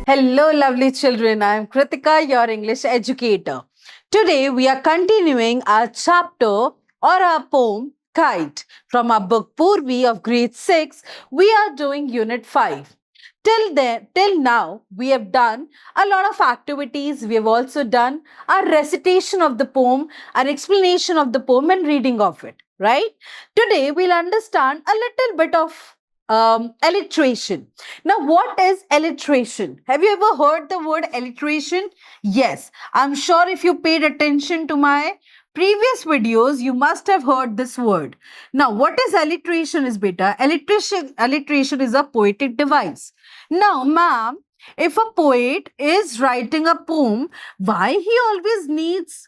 Hello, lovely children. I am Kritika, your English educator. Today, we are continuing our chapter or our poem Kite from our book Poorvi of grade 6. We are doing unit 5. Till now, we have done a lot of activities. We have also done a recitation of the poem, an explanation of the poem, and reading of it. Right? Today, we'll understand a little bit of alliteration. Now, what is alliteration? Have you ever heard the word alliteration? Yes, I'm sure if you paid attention to my previous videos, you must have heard this word. Now, what is alliteration is beta? Alliteration is a poetic device. Now, ma'am, if a poet is writing a poem, why he always needs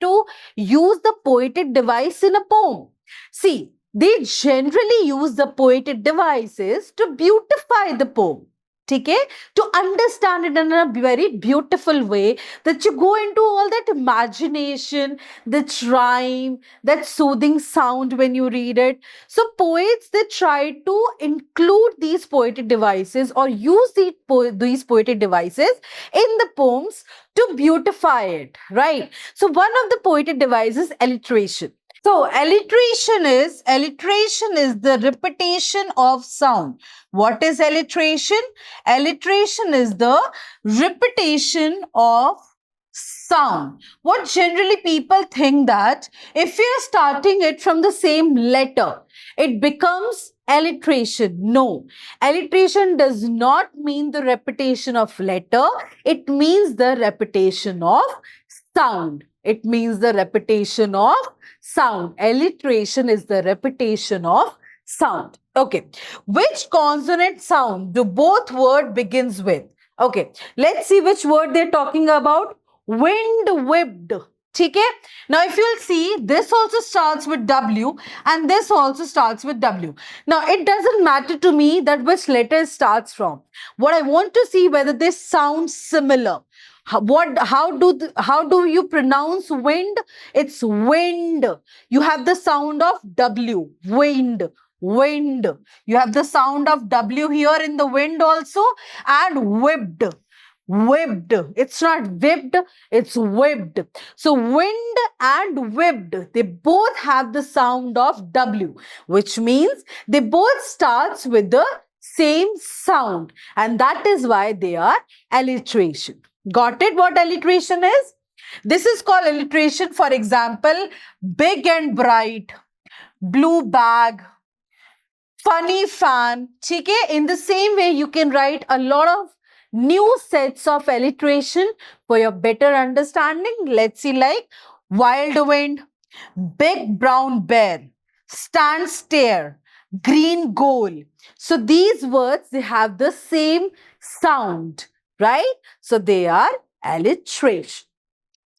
to use the poetic device in a poem? See, they generally use the poetic devices to beautify the poem. Okay, to understand it in a very beautiful way, that you go into all that imagination, that rhyme, that soothing sound when you read it. So poets, they try to include these poetic devices or use these poetic devices in the poems to beautify it, right? So one of the poetic devices is alliteration. So alliteration is the repetition of sound. What is alliteration? Alliteration is the repetition of sound. What generally people think that if we are starting it from the same letter, it becomes alliteration. No, alliteration does not mean the repetition of letter. It means the repetition of sound. It means the repetition of sound. Alliteration is the repetition of sound. Okay. Which consonant sound do both word begins with? Okay. Let's see which word they're talking about. Wind whipped. Okay. Now, if you'll see, this also starts with W and this also starts with W. Now, it doesn't matter to me that which letter it starts from. What I want to see whether they sound similar. How do you pronounce wind? It's wind. You have the sound of W. Wind. Wind. You have the sound of W here in the wind also, and whipped. Whipped. It's not whipped, it's whipped. So wind and whipped, they both have the sound of W, which means they both starts with the same sound, and that is why they are alliteration. Got it what alliteration is? This is called alliteration. For example, big and bright, blue bag, funny fan. Okay? In the same way, you can write a lot of new sets of alliteration for your better understanding. Let's see, like wild wind, big brown bear, stand stare, green goal. So these words, they have the same sound, right? So they are alliteration.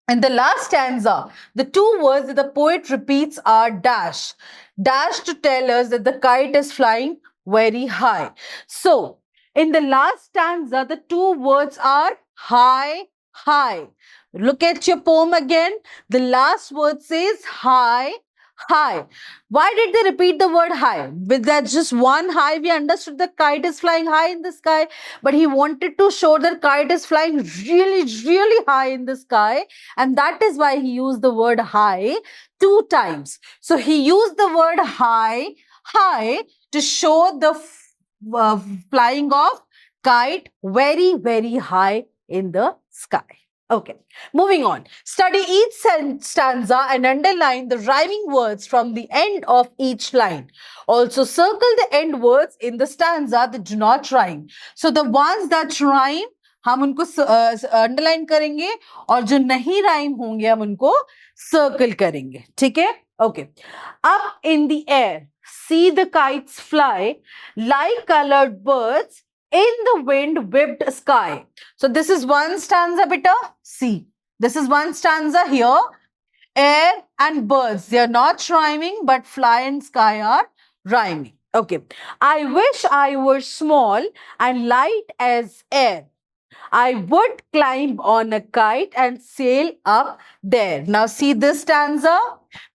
In the last stanza, the two words that the poet repeats are dash. Dash to tell us that the kite is flying very high. So, in the last stanza, the two words are high, high. Look at your poem again. The last word says high, high. Why did they repeat the word high? With that just one high, we understood the kite is flying high in the sky. But he wanted to show that kite is flying really, really high in the sky. And that is why he used the word high two times. So he used the word high, high to show the flying of kite very, very high in the sky. Okay, moving on. Study each stanza and underline the rhyming words from the end of each line. Also circle the end words in the stanza that do not rhyme. So the ones that rhyme, हम उनको underline करेंगे और जो नहीं rhyme होंगे हम उनको circle करेंगे. ठीक है? Okay. Up in the air, see the kites fly like colored birds in the wind whipped sky. So this is one stanza, beta. See, this is one stanza here. Air and birds, they are not rhyming, but fly and sky are rhyming. Okay. I wish I were small and light as air. I would climb on a kite and sail up there. Now see this stanza.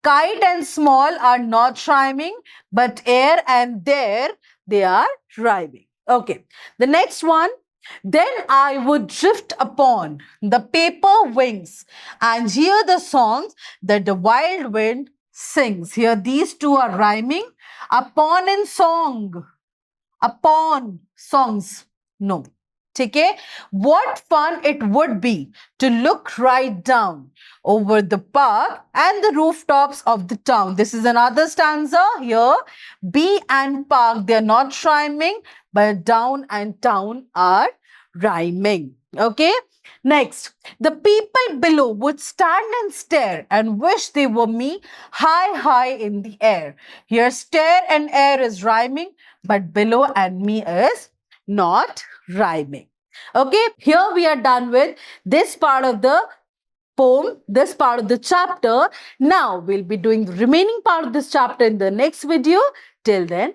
Kite and small are not rhyming, but air and there, they are rhyming. Okay. The next one. Then I would drift upon the paper wings and hear the songs that the wild wind sings. Here, these two are rhyming. Upon and song. Upon songs. No. Okay? What fun it would be to look right down over the park and the rooftops of the town. This is another stanza here. Bee and park, they're not rhyming, but down and town are rhyming. Okay? Next, the people below would stand and stare and wish they were me high, high in the air. Here, stare and air is rhyming, but below and me is not rhyming. Okay, here we are done with this part of the poem, this part of the chapter. Now we'll be doing the remaining part of this chapter in the next video. Till then,